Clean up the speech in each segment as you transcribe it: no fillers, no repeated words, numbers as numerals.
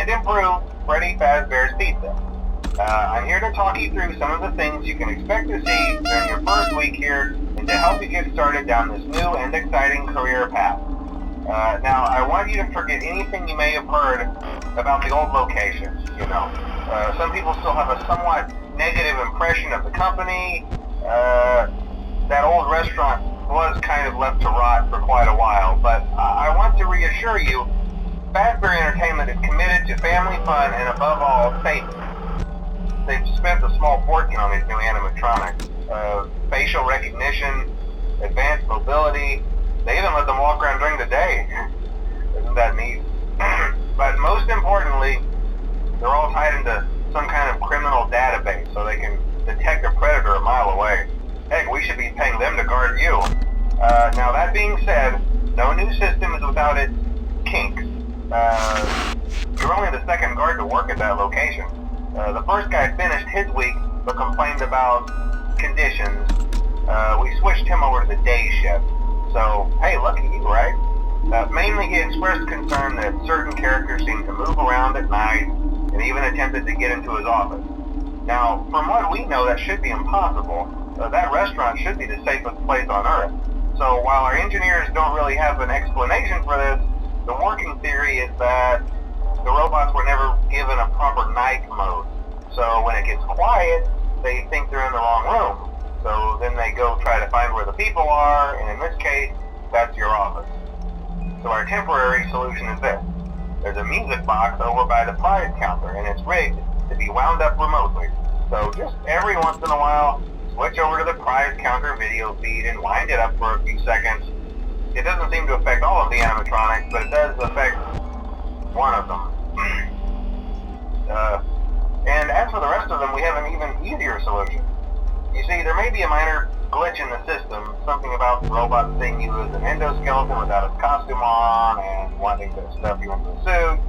and improve Freddy Fazbear's Pizza. I'm here to talk you through some of the things you can expect to see during your first week here and to help you get started down this new and exciting career path. Now, I want you to forget anything you may have heard about the old location. Some people still have a somewhat negative impression of the company. That old restaurant was kind of left to rot for quite a while, but I want to reassure you, Fazbear Entertainment is committed to family fun and above all, safety. They've spent a small fortune on these new animatronics. Facial recognition, advanced mobility. They even let them walk around during the day. Isn't that neat? But most importantly, they're all tied into some kind of criminal database so they can detect a predator a mile away. Heck, we should be paying them to guard you. Now that being said, no new system is without its kinks. You're only the second guard to work at that location. The first guy finished his week but complained about conditions. We switched him over to the day shift. So, hey, lucky you, right? Mainly he expressed concern that certain characters seemed to move around at night and even attempted to get into his office. Now, from what we know, that should be impossible. That restaurant should be the safest place on Earth. So while our engineers don't really have an explanation for this, the working theory is that the robots were never given a proper night mode. So when it gets quiet, they think they're in the wrong room. So then they go try to find where the people are, and in this case, that's your office. So our temporary solution is this. There's a music box over by the prize counter, and it's rigged to be wound up remotely. So just every once in a while, switch over to the prize counter video feed and wind it up for a few seconds. It doesn't seem to affect all of the animatronics, but it does affect one of them. And as for the rest of them, we have an even easier solution. You see, there may be a minor glitch in the system, something about the robot seeing you as an endoskeleton without its costume on and wanting to stuff you into a suit.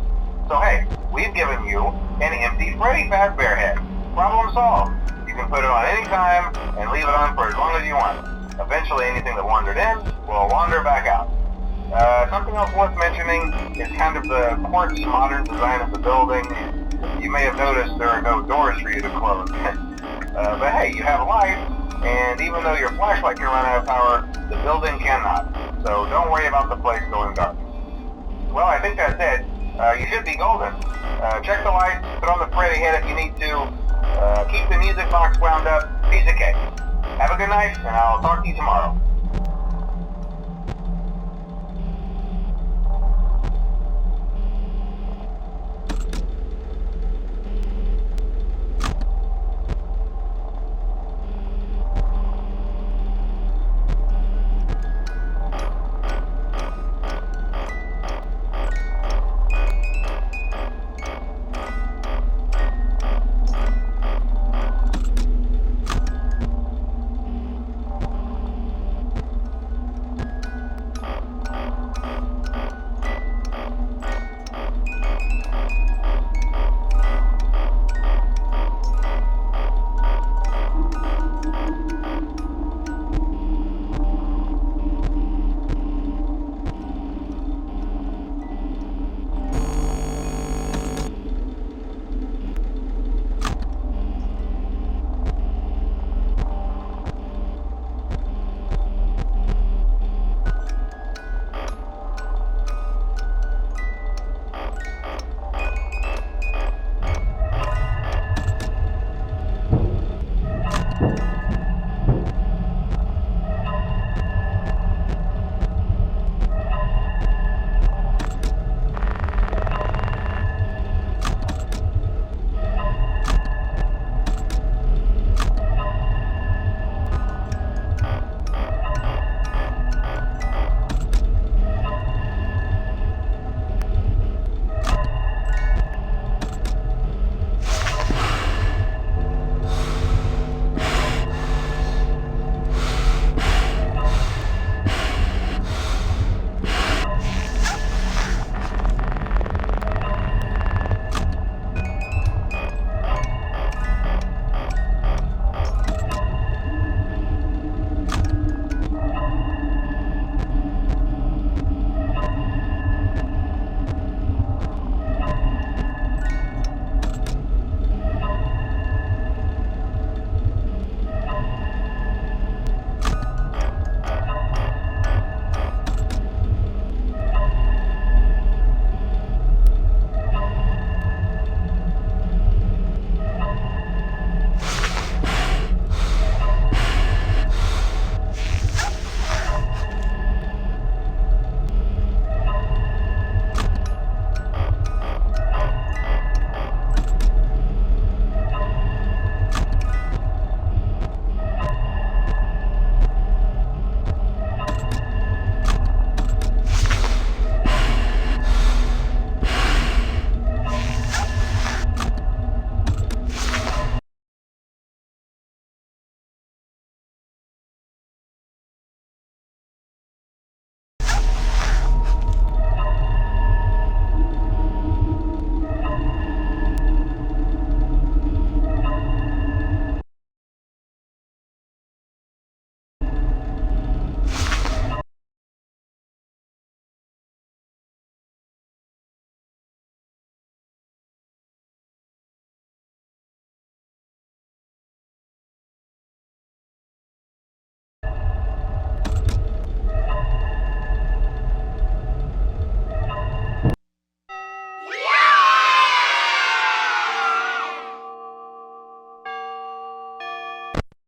So hey, we've given you an empty Freddy Fazbear head. Problem solved. You can put it on any time and leave it on for as long as you want. Eventually anything that wandered in will wander back out. Something else worth mentioning is kind of the quirky modern design of the building. You may have noticed there are no doors for you to close. But hey, you have light, and even though your flashlight can run out of power, the building cannot. So don't worry about the place going dark. Well, I think that's it. You should be golden. Check the lights, put on the Freddy head if you need to. Keep the music box wound up. Piece of cake. Have a good night, and I'll talk to you tomorrow.